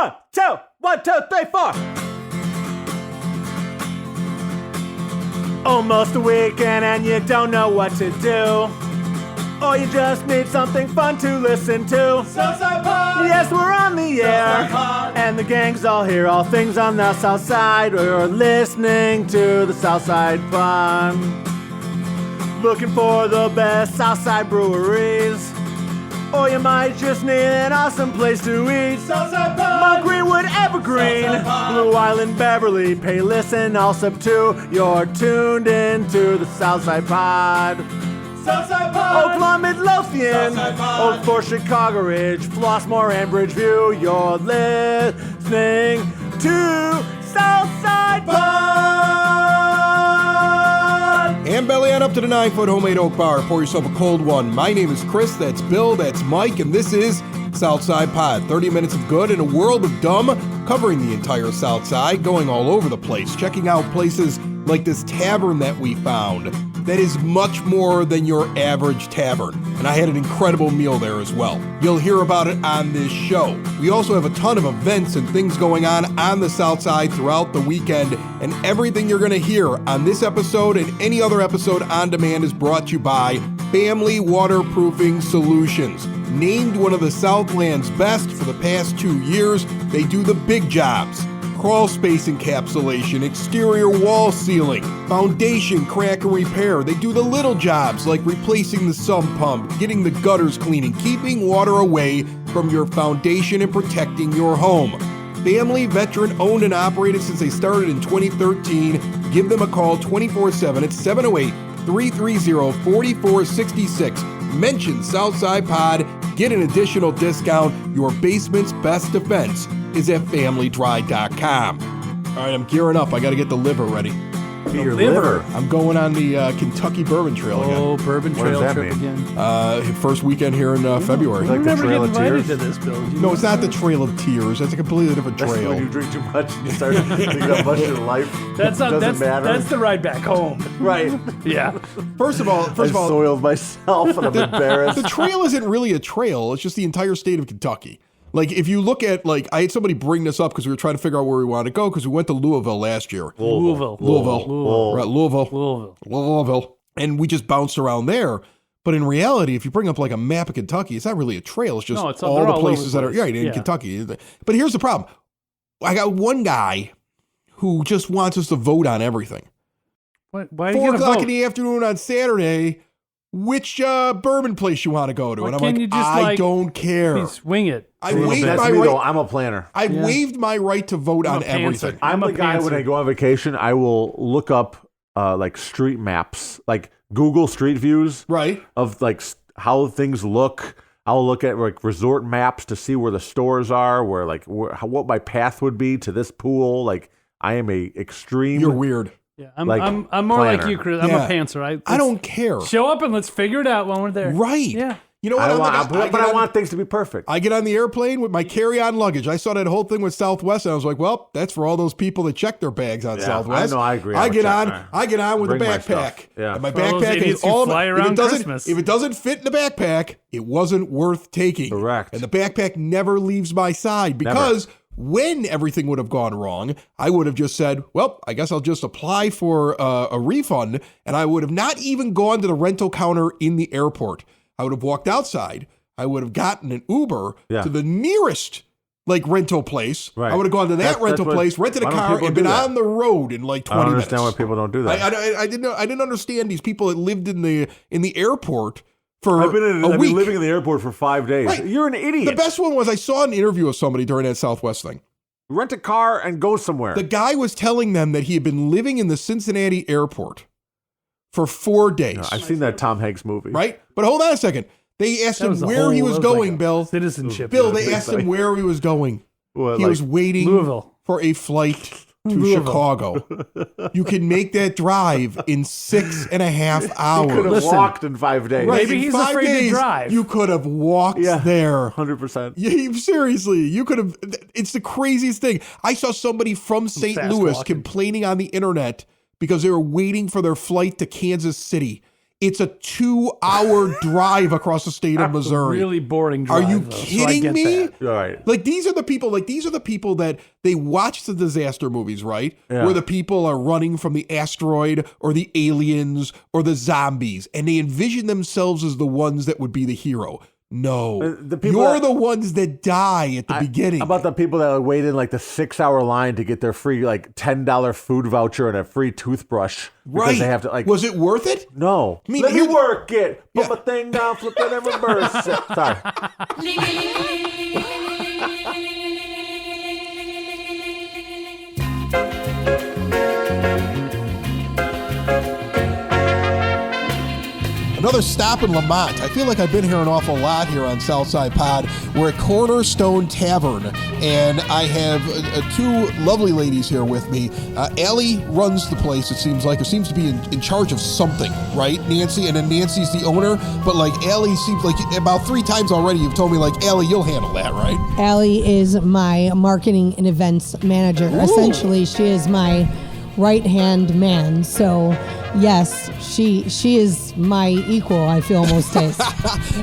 1, 2, 1, 2, 3, 4. Almost a weekend and you don't know what to do. Or you just need something fun to listen to. Southside Pod! Yes, we're on the air. Pod. And the gang's all here, all things on the South Side. We're listening to the Southside Pod. Looking for the best Southside breweries. Or you might just need an awesome place to eat. Southside Pod! Mount Greenwood, Evergreen, Blue Island, Beverly, Payless, and Allsup too. You're tuned into the Southside Pod. Southside Pod! Oakland, Midlothian, Southside Pod. Oak Forest, Chicago Ridge, Flossmoor, and Bridgeview. You're listening to Southside Pod. And belly on up to the 9-foot homemade oak bar. Pour yourself a cold one. My name is Chris. That's Bill. That's Mike. And this is Southside Pod. 30 minutes of good and a world of dumb, covering the entire South Side, going all over the place, checking out places like this tavern that we found that is much more than your average tavern. And I had an incredible meal there as well. You'll hear about it on this show. We also have a ton of events and things going on the South Side throughout the weekend, and everything you're going to hear on this episode and any other episode on demand is brought to you by Family Waterproofing Solutions. Named one of the Southland's best for the past 2 years, they do the big jobs. Crawl space encapsulation, exterior wall sealing, foundation crack and repair. They do the little jobs like replacing the sump pump, getting the gutters clean, and keeping water away from your foundation and protecting your home. Family, veteran owned and operated since they started in 2013. Give them a call 24/7 at 708-330-4466. Mention Southside Pod, get an additional discount. Your basement's best defense is at familydry.com. All right, I'm gearing up. I got to get the liver ready. Your liver. I'm going on the Kentucky Bourbon Trail again. Oh, Bourbon What does Trail that trip mean? again. First weekend here in February. Like You the never get Trail of invited Tears? to this, Bill. No, it's not the Trail of Tears. That's a completely different That's trail. when you drink too much and you start thinking about much of your life. That's not. Doesn't matter. That's the ride back home. Right. Yeah. First of all, I soiled myself and I'm embarrassed. the trail isn't really a trail. It's just the entire state of Kentucky. Like, if you look at, like, I had somebody bring this up because we were trying to figure out where we wanted to go because we went to Louisville last year. Louisville. Right, Louisville. And we just bounced around there. But in reality, if you bring up, like, a map of Kentucky, it's not really a trail. It's just No, it's all they're the all places that over are, the place. right, in Yeah. Kentucky. But here's the problem. I got one guy who just wants us to vote on everything. Why do you 4 get a o'clock vote? in the afternoon on Saturday, which bourbon place you want to go to? Why And I'm can't like, you just, I like, don't care. You swing it. I See, waived that's my me, though. right. I'm a planner. I Yeah. waived my right to vote I'm on a pantser. everything. I'm I'm the a guy when pantser. I go on vacation, I will look up like street maps, like Google Street Views Right. of like how things look. I'll look at like resort maps to see where the stores are, where like what my path would be to this pool. Like I am a extreme. You're weird. Yeah, I'm Like, more like planner. you, Chris. I'm Yeah. a pantser. I don't care. Show up and let's figure it out when we're there. Right. Yeah. You know what? I I'm want, like, but get I on- want things to be perfect. I get on the airplane with my carry-on luggage. I saw that whole thing with Southwest, and I was like, "Well, that's for all those people that check their bags on Yeah, Southwest." I know, I agree. I I get would on. check. I get on with a Bring my backpack. stuff. Yeah. And my For all those backpack is idiots who all. fly If around it doesn't, Christmas. if it doesn't fit in the backpack, it wasn't worth taking. Correct. And the backpack never leaves my side because. When everything would have gone wrong, I would have just said, well, I guess I'll just apply for a refund, and I would have not even gone to the rental counter in the airport. I would have walked outside. I would have gotten an Uber Yeah. to the nearest like rental place. Right. I would have gone to that That's rental what- place, rented a why don't car, people and do been that? on the road in like I 20 don't minutes. understand why people don't do that. I didn't understand these people that lived in the airport for I've been a week. living in the airport for 5 days. Right. You're an idiot. The best one was I saw an interview of somebody during that Southwest thing. Rent a car and go somewhere. The guy was telling them that he had been living in the Cincinnati airport for 4 days. No, I've seen that Tom Hanks movie. Right? But hold on a second. They asked That him was a where he whole- was that was going, like a Bill. Citizenship. Bill, they asked him where he was going. What, He like- was waiting Louisville. for a flight to Louisville. Chicago. You can make that drive in 6.5 He could hours. have Listen. walked in 5 days. Right, Maybe in he's 5 afraid to days, drive. You could have walked Yeah. there. 100%. Yeah, seriously, you could have. It's the craziest thing. I saw somebody from St. fast Louis walking. complaining on the internet because they were waiting for their flight to Kansas City It's a 2-hour drive across the state of Missouri. Really boring drive. Are you though, kidding so I get me? that. Right. Like these are the people that they watch the disaster movies, right? Yeah. Where the people are running from the asteroid or the aliens or the zombies, and they envision themselves as the ones that would be the hero. No, The people you're that- the ones that die at the beginning. How about the people that wait in like the 6-hour line to get their free like $10 food voucher and a free toothbrush because right? they have to like. Was it worth it? No. I mean, Let me here's- work it. Put Yeah. my thing down, flip it, and reverse it. Sorry. Another stop in Lemont. I feel like I've been here an awful lot here on Southside Pod. We're at Corner Stone Tavern, and I have two lovely ladies here with me. Allie runs the place, it seems like, or seems to be in charge of something, right, Nancy? And then Nancy's the owner, but like Allie seems like about 3 times already you've told me, like, Allie, you'll handle that, right? Allie is my marketing and events manager. Ooh. Essentially, she is my right-hand man. So, yes, she is my equal, I feel most days.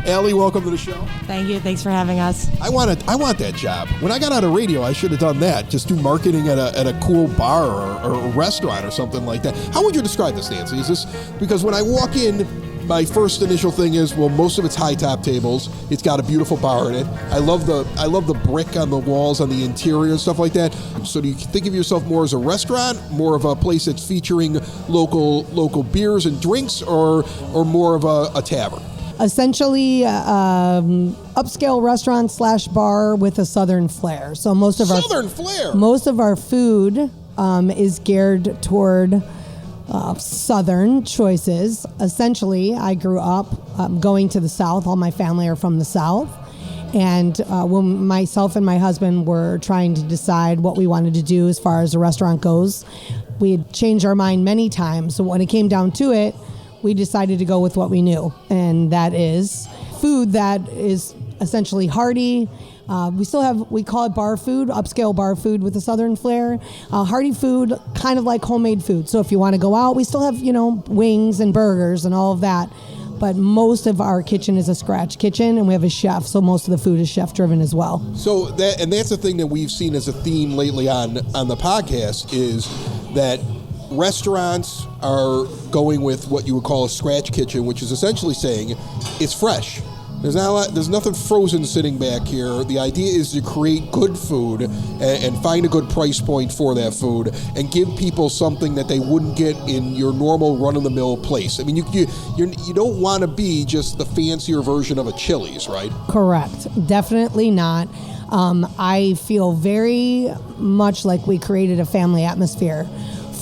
Allie, welcome to the show. Thank you. Thanks for having us. I want that job. When I got out of radio, I should have done that. Just do marketing at a cool bar or a restaurant or something like that. How would you describe this, Nancy? Is this because when I walk in, my first initial thing is, well, most of it's high top tables. It's got a beautiful bar in it. I love the brick on the walls, on the interior and stuff like that. So do you think of yourself more as a restaurant, more of a place that's featuring local beers and drinks, or more of a tavern? Essentially, upscale restaurant / bar with a southern flair. So most of Southern flair. Most of our food is geared toward southern choices. Essentially, I grew up going to the South. All my family are from the South. And when myself and my husband were trying to decide what we wanted to do as far as the restaurant goes, we had changed our mind many times. So when it came down to it, we decided to go with what we knew. And that is food that is essentially hearty. We call it bar food, upscale bar food with a southern flair. Hearty food, kind of like homemade food. So if you want to go out, we still have, wings and burgers and all of that. But most of our kitchen is a scratch kitchen, and we have a chef, so most of the food is chef driven as well. So that's the thing that we've seen as a theme lately on the podcast is that restaurants are going with what you would call a scratch kitchen, which is essentially saying it's fresh. There's nothing frozen sitting back here. The idea is to create good food and find a good price point for that food and give people something that they wouldn't get in your normal run-of-the-mill place. I mean, you don't want to be just the fancier version of a Chili's, right? Correct. Definitely not. I feel very much like we created a family atmosphere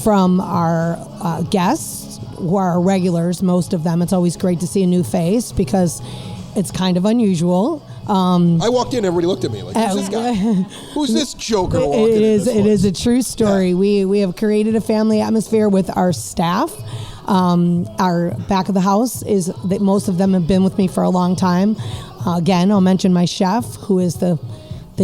from our guests, who are our regulars, most of them. It's always great to see a new face because it's kind of unusual. I walked in, everybody looked at me like, who's this guy? Who's this joker walking in this place? It is a true story. Yeah. We have created a family atmosphere with our staff. Our back of the house is that most of them have been with me for a long time. Again, I'll mention my chef, who is the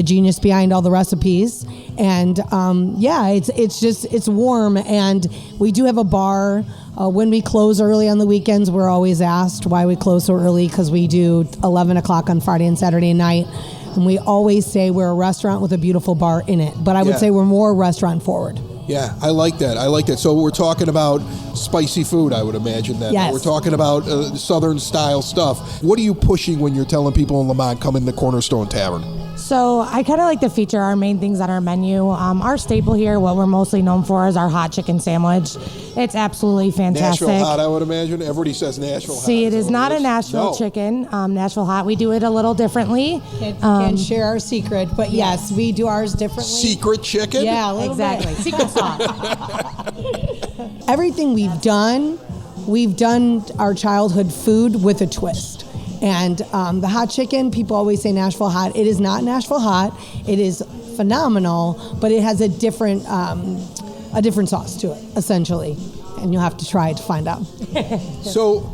genius behind all the recipes. And it's warm. And we do have a bar. When we close early on the weekends, we're always asked why we close so early, because we do 11 o'clock on Friday and Saturday night. And we always say we're a restaurant with a beautiful bar in it. But I would say we're more restaurant forward. Yeah, I like that. So we're talking about spicy food, I would imagine that. Yes. We're talking about Southern style stuff. What are you pushing when you're telling people in Lemont, come in the Corner Stone Tavern? So I kind of like to feature our main things on our menu. Our staple here, what we're mostly known for, is our hot chicken sandwich. It's absolutely fantastic. Nashville hot, I would imagine. Everybody says Nashville hot. See, it is not a Nashville chicken. Nashville hot, we do it a little differently. Can't share our secret, but yes, we do ours differently. Secret chicken? Yeah, a little Exactly. bit. Secret sauce. Everything we've done our childhood food with a twist. And the hot chicken, people always say Nashville hot. It is not Nashville hot. It is phenomenal, but it has a different sauce to it, essentially. And you'll have to try it to find out. So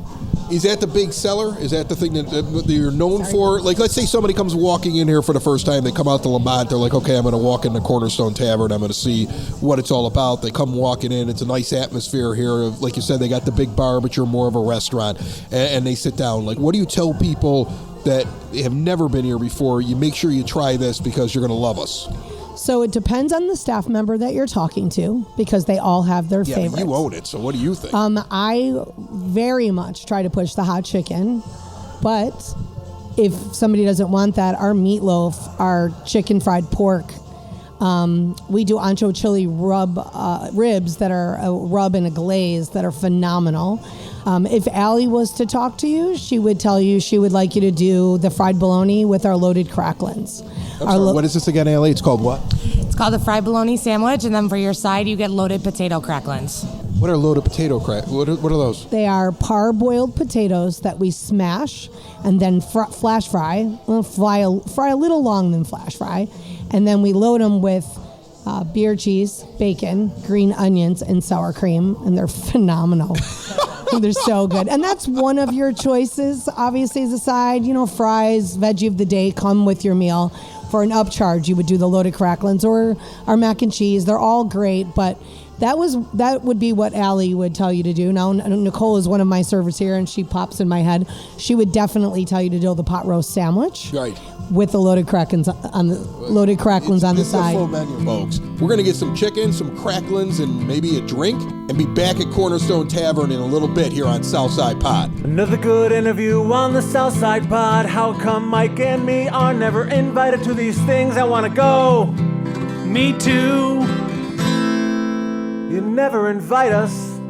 Is that the big seller? Is that the thing that you're known for? Like, let's say somebody comes walking in here for the first time. They come out to Lemont. They're like, okay, I'm going to walk in the Corner Stone Tavern. I'm going to see what it's all about. They come walking in. It's a nice atmosphere here. Like you said, they got the big bar, but you're more of a restaurant. And they sit down. Like, what do you tell people that have never been here before? You make sure you try this because you're going to love us. So it depends on the staff member that you're talking to because they all have their favorites. Yeah, you own it, so what do you think? I very much try to push the hot chicken, but if somebody doesn't want that, our meatloaf, our chicken fried pork, we do ancho chili ribs that are a rub and a glaze that are phenomenal. If Allie was to talk to you, she would tell you she would like you to do the fried bologna with our loaded cracklins. What is this again, Allie? It's called what? It's called the fried bologna sandwich, and then for your side, you get loaded potato cracklins. What are loaded potato crack? What are those? They are parboiled potatoes that we smash and then flash fry. Well, fry a little long than flash fry. And then we load them with beer cheese, bacon, green onions, and sour cream, and they're phenomenal. They're so good. And that's one of your choices, obviously, as a side. You know, fries, veggie of the day come with your meal. For an upcharge, you would do the loaded cracklins or our mac and cheese. They're all great, but that would be what Allie would tell you to do. Now, Nicole is one of my servers here, and she pops in my head. She would definitely tell you to do the pot roast sandwich, right, with the loaded cracklins on the side. This is a full menu, folks. We're gonna get some chicken, some cracklins, and maybe a drink, and be back at Corner Stone Tavern in a little bit here on Southside Pod. Another good interview on the Southside Pod. How come Mike and me are never invited to these things? I wanna go. Me too. You never invite us.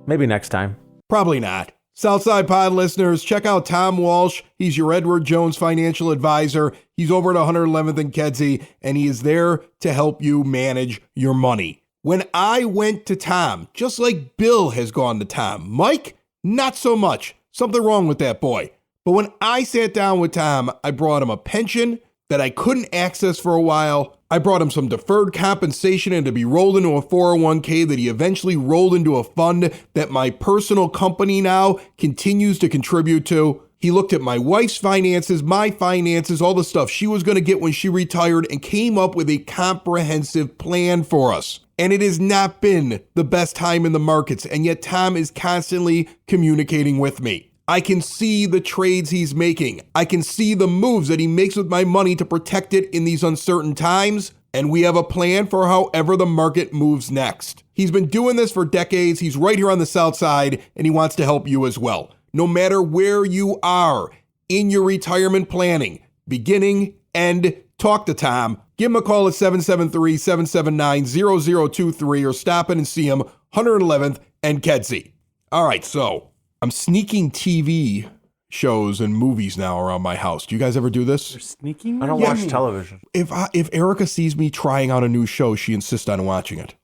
Maybe next time. Probably not. Southside Pod listeners, check out Tom Walsh. He's your Edward Jones financial advisor. He's over at 111th and Kedzie, and he is there to help you manage your money. When I went to Tom, just like Bill has gone to Tom, Mike, not so much. Something wrong with that boy. But when I sat down with Tom, I brought him a pension that I couldn't access for a while. I brought him some deferred compensation and to be rolled into a 401k that he eventually rolled into a fund that my personal company now continues to contribute to. He looked at my wife's finances, my finances, all the stuff she was going to get when she retired, and came up with a comprehensive plan for us. And it has not been the best time in the markets, and yet Tom is constantly communicating with me. I can see the trades he's making. I can see the moves that he makes with my money to protect it in these uncertain times. And we have a plan for however the market moves next. He's been doing this for decades. He's right here on the South Side, and he wants to help you as well. No matter where you are in your retirement planning, beginning, end, talk to Tom. Give him a call at 773-779-0023 or stop in and see him, 111th and Kedzie. All right, so I'm sneaking TV shows and movies now around my house. Do you guys ever do this? You're sneaking? I don't watch television. If Erica sees me trying out a new show, she insists on watching it.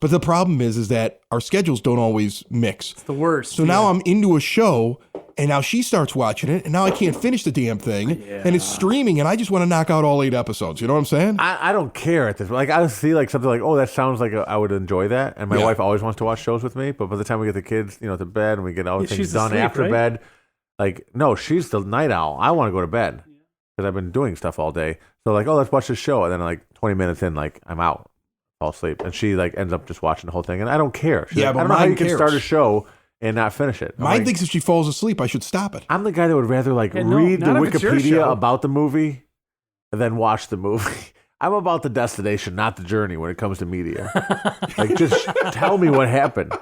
But the problem is that our schedules don't always mix. It's the worst. So now I'm into a show, and now she starts watching it, and now I can't finish the damn thing, and it's streaming, and I just want to knock out all 8 episodes. You know what I'm saying? I don't care at this. Like, I see like something like, oh, that sounds like I would enjoy that. And my wife always wants to watch shows with me. But by the time we get the kids, to bed and we get all the things done asleep, after right? bed, like, no, she's the night owl. I want to go to bed because I've been doing stuff all day. So like, oh, let's watch this show. And then like 20 minutes in, like, I'm out, fall asleep. And she like ends up just watching the whole thing. And I don't care. She's like, but I don't know how you mine can cares. start a show and not finish it. Mine thinks if she falls asleep, I should stop it. I'm the guy that would rather like read the not if it's your Wikipedia show. about the movie than watch the movie. I'm about the destination, not the journey when it comes to media. Like, just tell me what happened.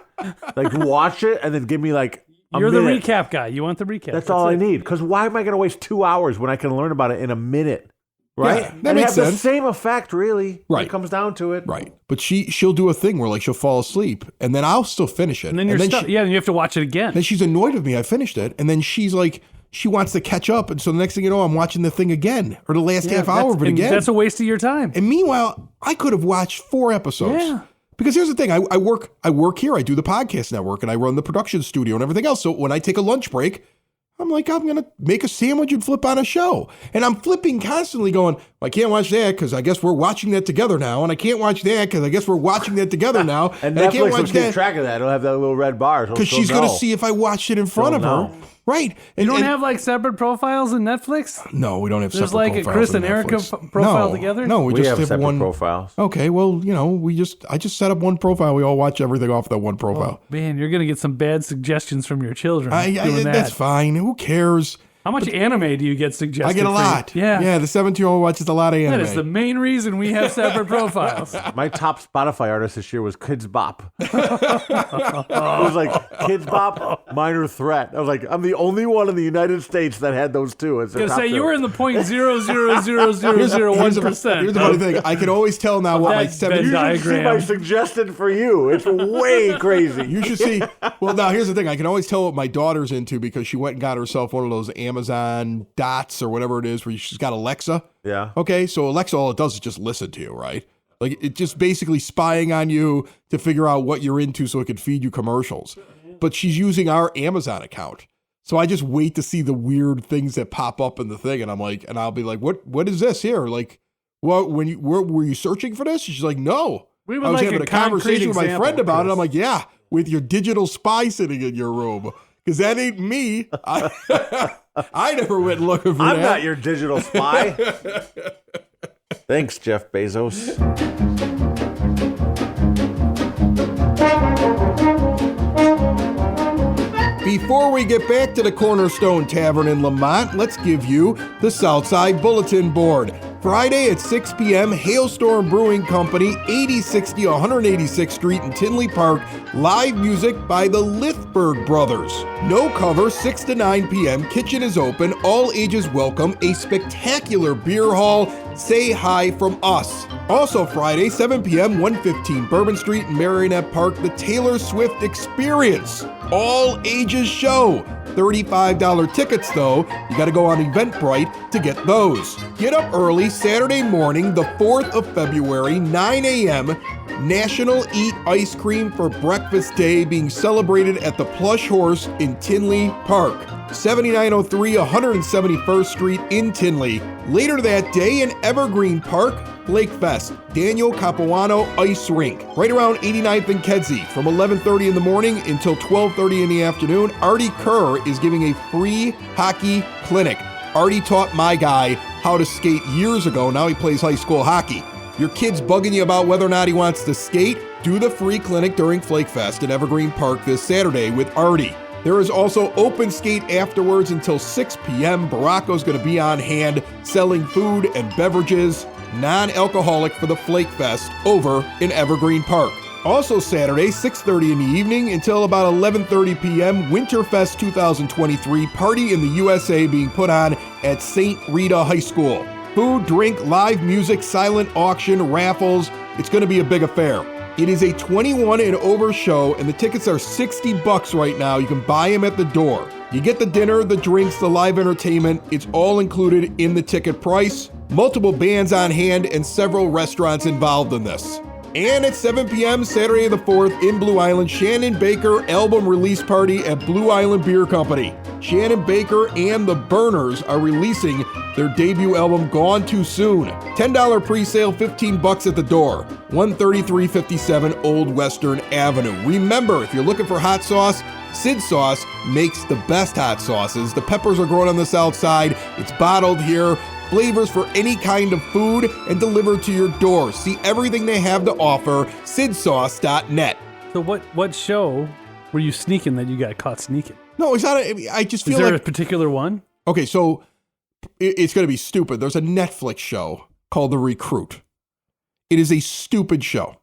Like, watch it and then give me like a You're minute. the recap guy. You want the recap. That's all I it. need. Because why am I going to waste 2 hours when I can learn about it in a minute? Right? Yeah, that and makes have the sense. same effect, really, when Right. it comes down to it. Right. But she'll do a thing where like she'll fall asleep, and then I'll still finish it. And then you're stuck. she- Then you have to watch it again. Then she's annoyed with me. I finished it, and then she's like, she wants to catch up, and so the next thing you know, I'm watching the thing again, or the last half hour of it again. That's a waste of your time. And meanwhile, I could have watched 4 episodes. Yeah. Because here's the thing, I work here, I do the podcast network, and I run the production studio and everything else. So when I take a lunch break, I'm like, I'm going to make a sandwich and flip on a show. And I'm flipping constantly going, I can't watch that because I guess we're watching that together now. And I can't watch that because I guess we're watching that together now. And I can't Netflix will watch keep track of that. It'll have that little red bar. because she's going to see if I watched it in front of her. Right. You don't have like separate profiles in Netflix? No, we don't have There's separate like a profiles Chris in and Erica Netflix. profile together? No, we just have have separate one profiles. Okay, well, I just set up one profile. We all watch everything off that one profile. Man, you're going to get some bad suggestions from your children doing that. That's fine. Who cares? How much anime do you get suggested? I get a lot. Yeah. The 17-year-old watches a lot of anime. That is the main reason we have separate profiles. My top Spotify artist this year was Kids Bop. It was like Kids Bop, Minor Threat. I was like, I'm the only one in the United States that had those two. I was going to say, you were in the 0.00001%. Here's the funny thing. I can always tell now what my 17 You should see my suggestion for you. It's way crazy. You should see. Well, now here's the thing. I can always tell what my daughter's into because she went and got herself one of those Amazon Dots or whatever it is where she's got Alexa. Yeah. Okay, so Alexa, all it does is just listen to you, right? Like it just basically spying on you to figure out what you're into so it can feed you commercials. But she's using our Amazon account. So I just wait to see the weird things that pop up in the thing. And I'm like, and I'll be like, what is this here? Like, what, were you searching for this? She's like, no. We would I was like having a conversation with my friend about it. I'm like, yeah, with your digital spy sitting in your room. Because that ain't me. I never went looking for that. I'm not your digital spy. Thanks, Jeff Bezos. Before we get back to the Corner Stone Tavern in Lemont, let's give you the Southside Bulletin Board. Friday at 6 p.m., Hailstorm Brewing Company, 8060 186th Street in Tinley Park. Live music by the Lithberg Brothers. No cover, 6 to 9 p.m. Kitchen is open. All ages welcome. A spectacular beer hall. Say hi from us. Also Friday, 7 p.m., 115 Bourbon Street in Marionette Park, the Taylor Swift Experience. All ages show. $35 tickets, though. You got to go on Eventbrite to get those. Get up early Saturday morning, the 4th of February, 9 a.m. National Eat Ice Cream for Breakfast Day being celebrated at the Plush Horse in Tinley Park. 7903 171st Street in Tinley. Later that day in Evergreen Park, Lake Fest, Daniel Capuano Ice Rink, right around 89th and Kedzie. From 11:30 in the morning until 12:30 in the afternoon, Artie Kerr is giving a free hockey clinic. Artie taught my guy how to skate years ago. Now he plays high school hockey. Your kid's bugging you about whether or not he wants to skate? Do the free clinic during Flake Fest in Evergreen Park this Saturday with Artie. There is also open skate afterwards until 6 p.m. Baracco's going to be on hand selling food and beverages, non-alcoholic for the Flake Fest over in Evergreen Park. Also Saturday, 6:30 in the evening until about 11:30 p.m., Winterfest 2023 Party in the USA being put on at St. Rita High School. Food, drink, live music, silent auction, raffles. It's going to be a big affair. It is a 21 and over show, and the tickets are $60 right now. You can buy them at the door. You get the dinner, the drinks, the live entertainment. It's all included in the ticket price. Multiple bands on hand and several restaurants involved in this. And at 7 p.m. Saturday the 4th in Blue Island, Shannon Baker album release party at Blue Island Beer Company. Shannon Baker and the Burners are releasing their debut album Gone Too Soon. $10 pre-sale, $15 at the door. 13357 Old Western Avenue. Remember, if you're looking for hot sauce, Sid Sauce makes the best hot sauces. The peppers are grown on the south side. It's bottled here. Flavors for any kind of food and delivered to your door. See everything they have to offer. SidSauce.net. So what show were you sneaking that you got caught sneaking? No, it's not. I just feel Is there like a particular one? Okay, so it's going to be stupid. There's a Netflix show called The Recruit. It is a stupid show.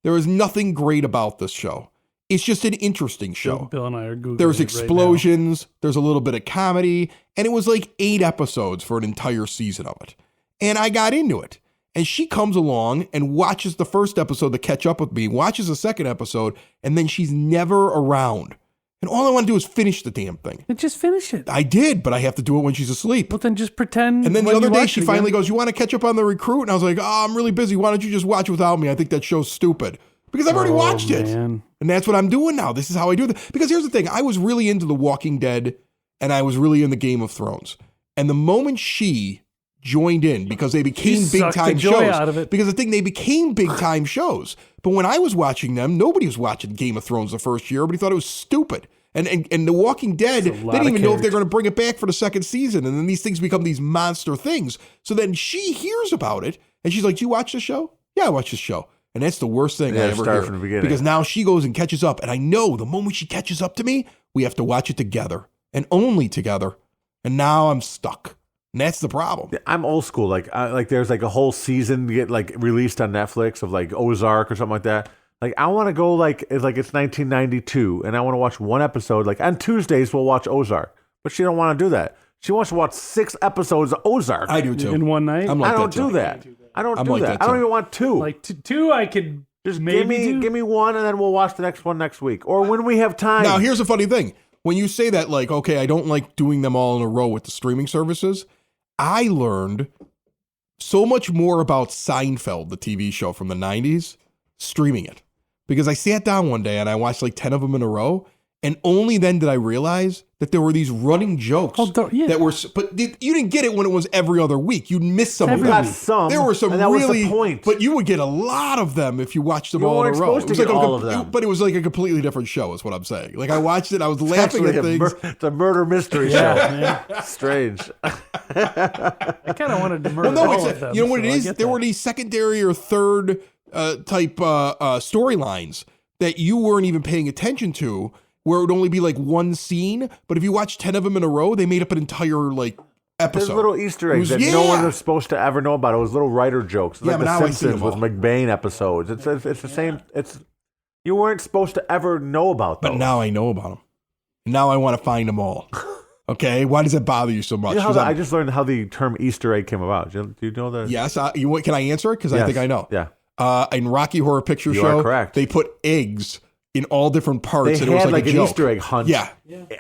There is nothing great about this show. It's just an interesting show. Bill and I are Googling There's it explosions. There's a little bit of comedy. And it was like 8 episodes for an entire season of it. And I got into it. And she comes along and watches the first episode to catch up with me, watches the second episode, and then she's never around. And all I want to do is finish the damn thing. And just finish it. I did, but I have to do it when she's asleep. Well, then just pretend. And then the when other you day watch she it finally again. goes, "You want to catch up on The Recruit?" And I was like, "Oh, I'm really busy. Why don't you just watch without me? I think that show's stupid." Because I've already watched it. Man. And that's what I'm doing now. This is how I do it. Because here's the thing. I was really into The Walking Dead and I was really into Game of Thrones. And the moment she joined in, because they became big-time shows. Out of it. Because I think they became big-time shows. But when I was watching them, nobody was watching Game of Thrones the first year. Everybody thought it was stupid. And The Walking Dead, they didn't even know if they're going to bring it back for the second season. And then these things become these monster things. So then she hears about it, and she's like, "Do you watch the show?" "Yeah, I watch the show." And that's the worst thing I ever hear. From the beginning. Because now she goes and catches up. And I know the moment she catches up to me, we have to watch it together. And only together. And now I'm stuck. And that's the problem. I'm old school. Like there's like a whole season to get like released on Netflix of like Ozark or something like that. Like I want to go like it's 1992 and I want to watch one episode. Like on Tuesdays we'll watch Ozark, but she don't want to do that. She wants to watch 6 episodes of Ozark. I do too. In one night. I'm like I don't that too. do that. I don't do like that. that I don't too. even want 2. Like two, I could just maybe give me one and then we'll watch the next one next week or when we have time. Now here's a funny thing. When you say that, like, okay, I don't like doing them all in a row with the streaming services, I learned so much more about Seinfeld, the TV show from the 90s, streaming it. Because I sat down one day and I watched like 10 of them in a row, and only then did I realize that there were these running jokes that were, but you didn't get it when it was every other week. You'd miss some of them. Got some, there were some and that really, was the point. but you would get a lot of them if you watched them You all in weren't a row. supposed to get all of them. But it was like a completely different show is what I'm saying. Like I watched it, I was laughing at things. It's a murder mystery show. Strange. I kind of wanted to murder Well, no, all of them. you know what so it I is? get There that. were these secondary or third type storylines that you weren't even paying attention to, where it would only be like one scene. But if you watch 10 of them in a row, they made up an entire like episode. There's little Easter eggs that no one was supposed to ever know about. It was little writer jokes. Yeah, Like but now The I see Simpsons them with all. McBain episodes. It's the same. You weren't supposed to ever know about those. But now I know about them. Now I want to find them all. Okay, why does it bother you so much? You know 'Cause I just learned how the term Easter egg came about. Do you know that? Yes, can I answer it? Because I Yes. think I know. Yeah. In Rocky Horror Picture You Show, are correct. they put eggs in all different parts. They and had it was like a an joke. Easter egg hunt. Yeah.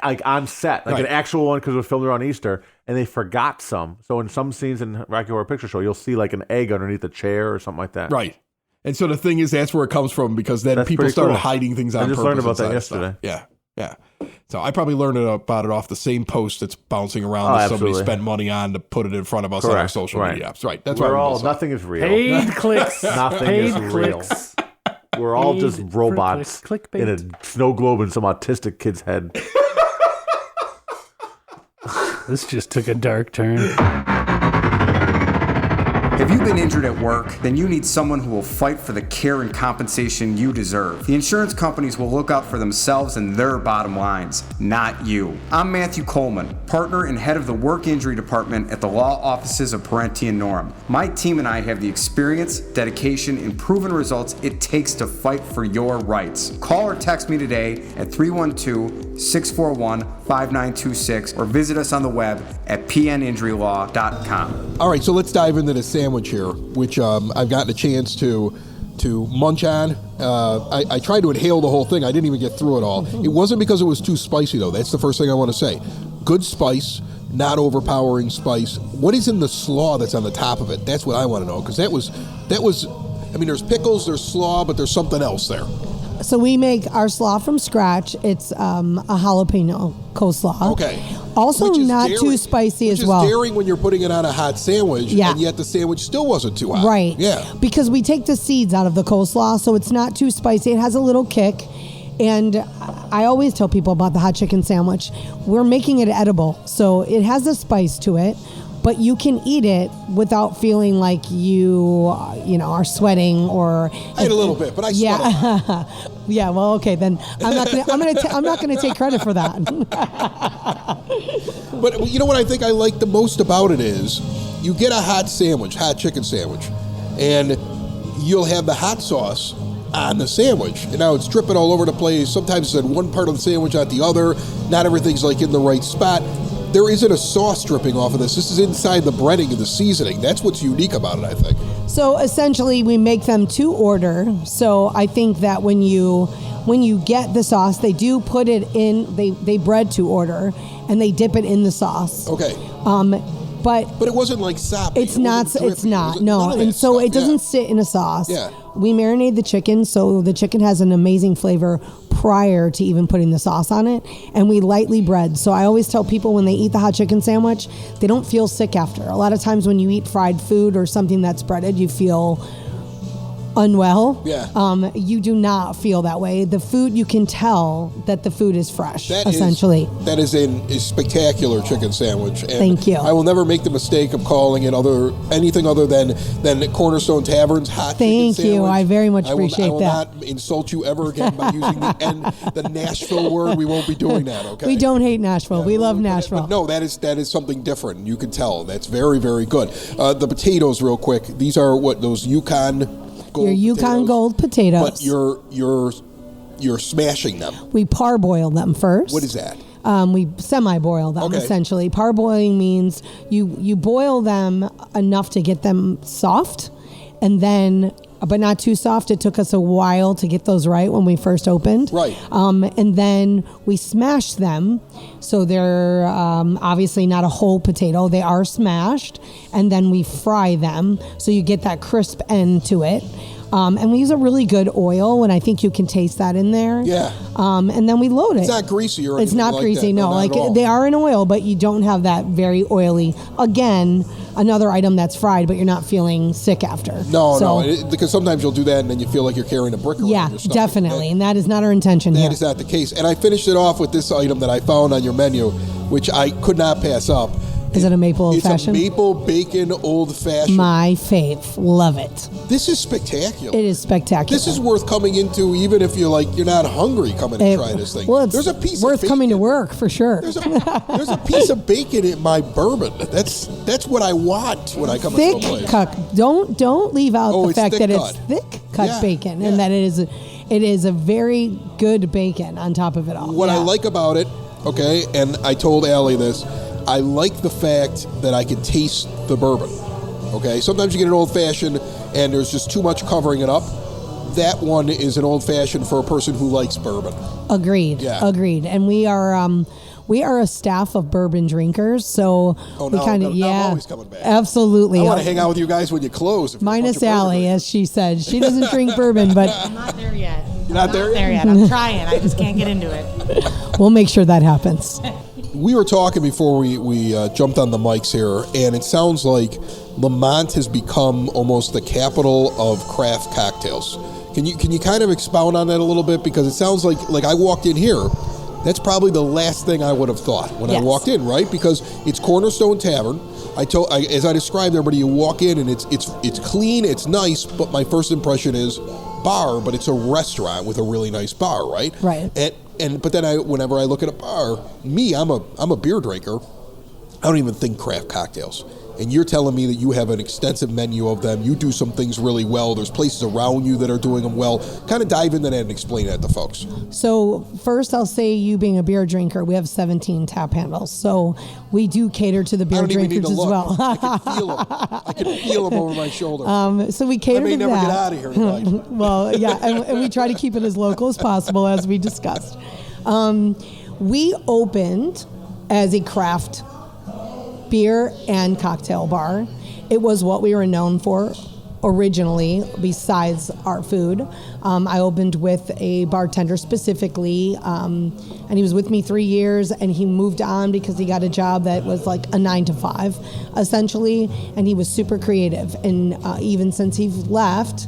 Like on set, like Right. an actual one because it was filmed around Easter, and they forgot some. So in some scenes in Rocky Horror Picture Show, you'll see like an egg underneath a chair or something like that. Right. And so the thing is, that's where it comes from, because then That's people pretty started cool. hiding things on I just purpose. learned about that inside of stuff. yesterday. Yeah. Yeah. So I probably learned about it off the same post that's bouncing around that somebody absolutely. spent money on to put it in front of us on our Correct. social Right. media apps. Right. That's We're why all nothing is real. Paid clicks. Nothing Paid is real. clicks. We're all Paid just for robots clickbait. in a snow globe in some autistic kid's head. This just took a dark turn. If you've been injured at work, then you need someone who will fight for the care and compensation you deserve. The insurance companies will look out for themselves and their bottom lines, not you. I'm Matthew Coleman, partner and head of the work injury department at the law offices of Parenti and Norm. My team and I have the experience, dedication, and proven results it takes to fight for your rights. Call or text me today at 312-641-5926 or visit us on the web at pninjurylaw.com. All right, so let's dive into the sandwich here, which I've gotten a chance to munch on. I tried to inhale the whole thing. I didn't even get through it all. It wasn't because it was too spicy, though. That's the first thing I want to say. Good spice, not overpowering spice. What is in the slaw that's on the top of it? That's what I want to know, because that was. I mean, there's pickles, there's slaw, but there's something else there. So we make our slaw from scratch. It's a jalapeno coleslaw. Okay. Also Which is not daring- too spicy which as well. is daring when you're putting it on a hot sandwich, Yeah. and yet the sandwich still wasn't too hot. Right. Yeah. Because we take the seeds out of the coleslaw, so it's not too spicy. It has a little kick. And I always tell people about the hot chicken sandwich. We're making it edible, so it has a spice to it, but you can eat it without feeling like you are sweating or. I ate a little bit, but I sweat. Yeah. Yeah. Well, okay, then I'm not gonna take credit for that. But you know what I think I like the most about it is you get a hot chicken sandwich, and you'll have the hot sauce on the sandwich. And now it's dripping all over the place. Sometimes it's in one part of the sandwich, not the other. Not everything's like in the right spot. There isn't a sauce dripping off of this. This is inside the breading and the seasoning. That's what's unique about it, I think. So essentially, we make them to order. So I think that when you get the sauce, they do put it in. They bread to order, and they dip it in the sauce. Okay. But it wasn't like soppy. It's not. It's not. No, and so it doesn't sit in a sauce. Yeah. We marinate the chicken, so the chicken has an amazing flavor prior to even putting the sauce on it, and we lightly bread. So I always tell people when they eat the hot chicken sandwich, they don't feel sick after. A lot of times when you eat fried food or something that's breaded, you feel unwell. Yeah. You do not feel that way. The food, you can tell that the food is fresh, essentially. That is a spectacular chicken sandwich. And Thank you. I will never make the mistake of calling it anything other than Corner Stone Tavern's hot chicken sandwich. Thank you. I very much appreciate that. I will not insult you ever again by using the Nashville word. We won't be doing that, okay? We don't hate Nashville. Yeah, we love Nashville. But no, that is something different. You can tell. That's very, very good. The potatoes, real quick. These are those Yukon Gold your Yukon Gold potatoes. But you're smashing them. We parboil them first. What is that? We semi-boil them, essentially. Parboiling means you boil them enough to get them soft, and then, but not too soft. It took us a while to get those right when we first opened. Right. And then we smash them, so they're obviously not a whole potato. They are smashed, and then we fry them, so you get that crisp end to it. And we use a really good oil, and I think you can taste that in there. Yeah. And then we load it. It's not greasy or anything. It's not like greasy, that. no. Like they are in oil, but you don't have that very oily. Again, another item that's fried, but you're not feeling sick after. No. Because sometimes you'll do that, and then you feel like you're carrying a brick around your stomach. Definitely, and that is not our intention here. That is not the case. And I finished it off with this item that I found on your menu, which I could not pass up. Is it a maple old-fashioned? It's a maple bacon old-fashioned. My fave. Love it. This is spectacular. It is spectacular. This is worth coming into, even if you're not hungry. Come in and try this thing. Well, there's a piece worth coming to work for sure. There's a piece of bacon in my bourbon. That's what I want when I come into a place. Thick cut. Don't leave out the fact that it's thick cut bacon and that it is a very good bacon on top of it all. What I like about it, okay, and I told Allie this. I like the fact that I can taste the bourbon, okay? Sometimes you get an old-fashioned and there's just too much covering it up. That one is an old-fashioned for a person who likes bourbon. Agreed. Yeah. Agreed. And we are a staff of bourbon drinkers, so we kind of I'm always coming back. Absolutely. I want to hang out with you guys when you close. Minus Allie, as she said. She doesn't drink bourbon, but I'm not there yet. You're not there yet? I'm trying. I just can't get into it. We'll make sure that happens. We were talking before we jumped on the mics here, and it sounds like Lemont has become almost the capital of craft cocktails. Can you kind of expound on that a little bit? Because it sounds like I walked in here. That's probably the last thing I would have thought when I walked in, right? Because it's Corner Stone Tavern. As I described everybody, you walk in and it's clean, it's nice, but my first impression is bar, but it's a restaurant with a really nice bar, right? Right. But then whenever I look at a bar, I'm a beer drinker. I don't even think craft cocktails. And you're telling me that you have an extensive menu of them. You do some things really well. There's places around you that are doing them well. Kind of dive into that and explain that to folks. So first I'll say, you being a beer drinker, we have 17 tap handles. So we do cater to the beer drinkers as well. I can feel them. I can feel them over my shoulder. So we cater to that. I may never get out of here tonight. Well, yeah, and we try to keep it as local as possible, as we discussed. We opened as a craft beer and cocktail bar. It was what we were known for originally, besides our food. I opened with a bartender specifically, and he was with me 3 years, and he moved on because he got a job that was like a 9 to 5, essentially, and he was super creative. And even since he left,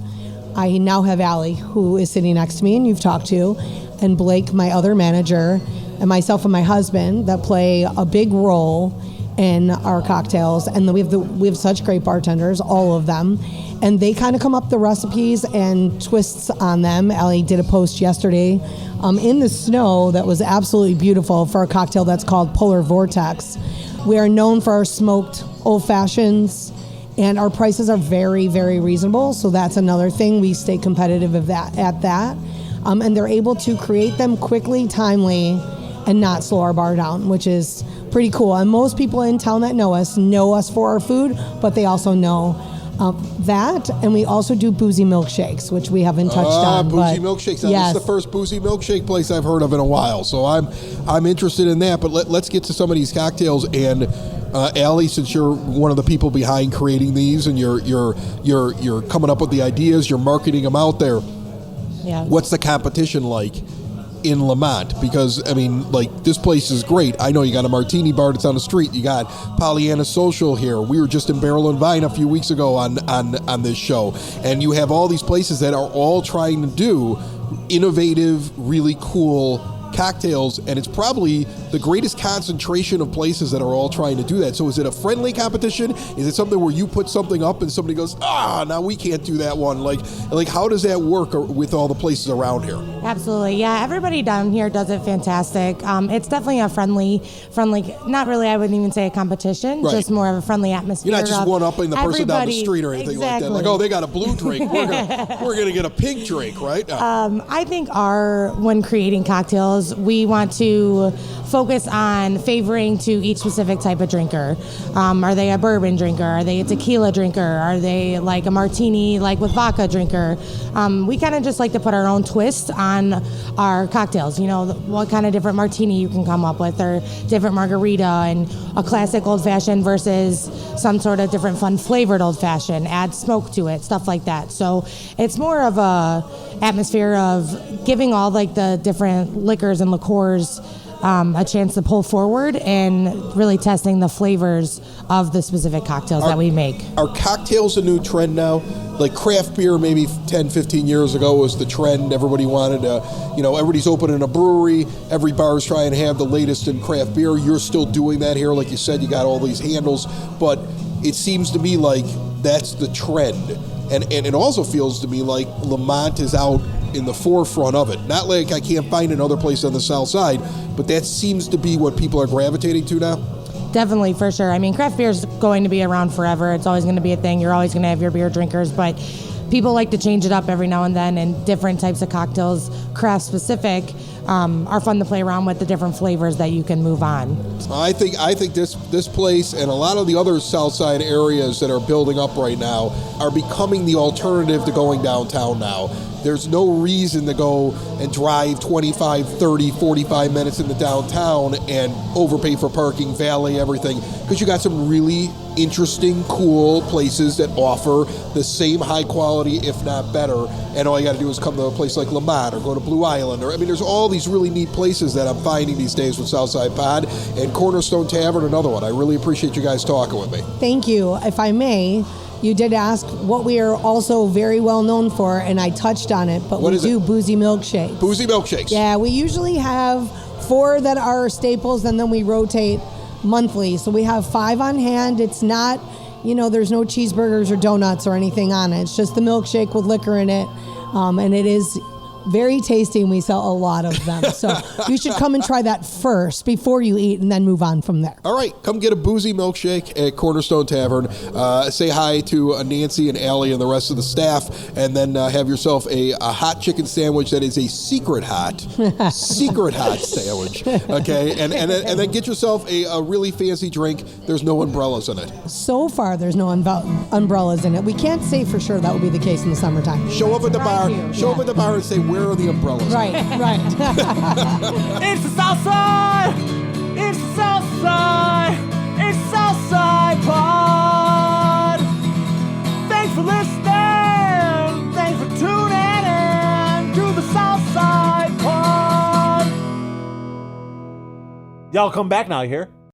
I now have Allie, who is sitting next to me and you've talked to, and Blake, my other manager, and myself and my husband that play a big role in our cocktails. And then we have such great bartenders, all of them, and they kind of come up the recipes and twists on them. Allie did a post yesterday in the snow that was absolutely beautiful for a cocktail that's called Polar Vortex. We are known for our smoked old fashions, and our prices are very, very reasonable. So that's another thing. We stay competitive at that. And they're able to create them quickly, timely, and not slow our bar down, which is pretty cool. And most people in town that know us for our food, but they also know That, and we also do boozy milkshakes, which we haven't touched on. Boozy milkshakes. Now, yes. This is the first boozy milkshake place I've heard of in a while, so I'm interested in that. But let's get to some of these cocktails. And Allie, since you're one of the people behind creating these, and you're coming up with the ideas, you're marketing them out there. Yeah. What's the competition like in Lemont? Because, I mean, like, this place is great. I know you got a martini bar that's on the street. You got Pollyanna Social here. We were just in Barrel and Vine a few weeks ago on this show. And you have all these places that are all trying to do innovative, really cool cocktails, and it's probably the greatest concentration of places that are all trying to do that. So is it a friendly competition? Is it something where you put something up and somebody goes, now we can't do that one? Like how does that work with all the places around here? Absolutely. Yeah, everybody down here does it fantastic. It's definitely a friendly, not really, I wouldn't even say a competition, Right. Just more of a friendly atmosphere. You're not just one-upping the person down the everybody- street or anything like that. Like, Exactly. they got a blue drink. We're gonna get a pink drink, right? I think when creating cocktails, we want to focus on favoring to each specific type of drinker. Are they a bourbon drinker? Are they a tequila drinker? Are they like a martini, like with vodka drinker? We kind of just like to put our own twist on our cocktails. You know, what kind of different martini you can come up with, or different margarita, and a classic old fashioned versus some sort of different fun flavored old fashioned. Add smoke to it, stuff like that. So it's more of a atmosphere of giving all like the different liquors and liqueurs a chance to pull forward and really testing the flavors of the specific cocktails that we make. Are cocktails a new trend now? Like craft beer maybe 10, 15 years ago was the trend. Everybody wanted to, everybody's opening a brewery. Every bar is trying to have the latest in craft beer. You're still doing that here. Like you said, you got all these handles. But it seems to me like that's the trend. And it also feels to me like Lemont is out in the forefront of it. Not like I can't find another place on the south side, but that seems to be what people are gravitating to now. Definitely, for sure. I mean, craft beer is going to be around forever. It's always going to be a thing. You're always going to have your beer drinkers, but people like to change it up every now and then, and different types of cocktails, craft specific, are fun to play around with the different flavors that you can move on. I think this place and a lot of the other south side areas that are building up right now are becoming the alternative to going downtown now. There's no reason to go and drive 25, 30, 45 minutes into downtown and overpay for parking, valet, everything, because you got some really interesting, cool places that offer the same high quality, if not better. And all you got to do is come to a place like Lemont or go to Blue Island. There's all these really neat places that I'm finding these days with Southside Pod, and Corner Stone Tavern, another one. I really appreciate you guys talking with me. Thank you. If I may, you did ask what we are also very well known for, and I touched on it, but we do boozy milkshakes. Boozy milkshakes. Yeah, we usually have 4 that are staples, and then we rotate monthly. So we have 5 on hand. It's not, there's no cheeseburgers or donuts or anything on it. It's just the milkshake with liquor in it, and it is very tasty, and we sell a lot of them. So you should come and try that first before you eat, and then move on from there. All right, come get a boozy milkshake at Corner Stone Tavern. Say hi to Nancy and Allie and the rest of the staff, and then have yourself a hot chicken sandwich that is a secret hot sandwich. Okay, and then get yourself a really fancy drink. There's no umbrellas in it. So far, there's no umbrellas in it. We can't say for sure that will be the case in the summertime. Show up at the bar. Show up at the bar and say, where are the umbrellas? Right. It's the South Side! It's the South Side! It's Southside Pod! Thanks for listening! Thanks for tuning in to the Southside Pod! Y'all come back now, you hear?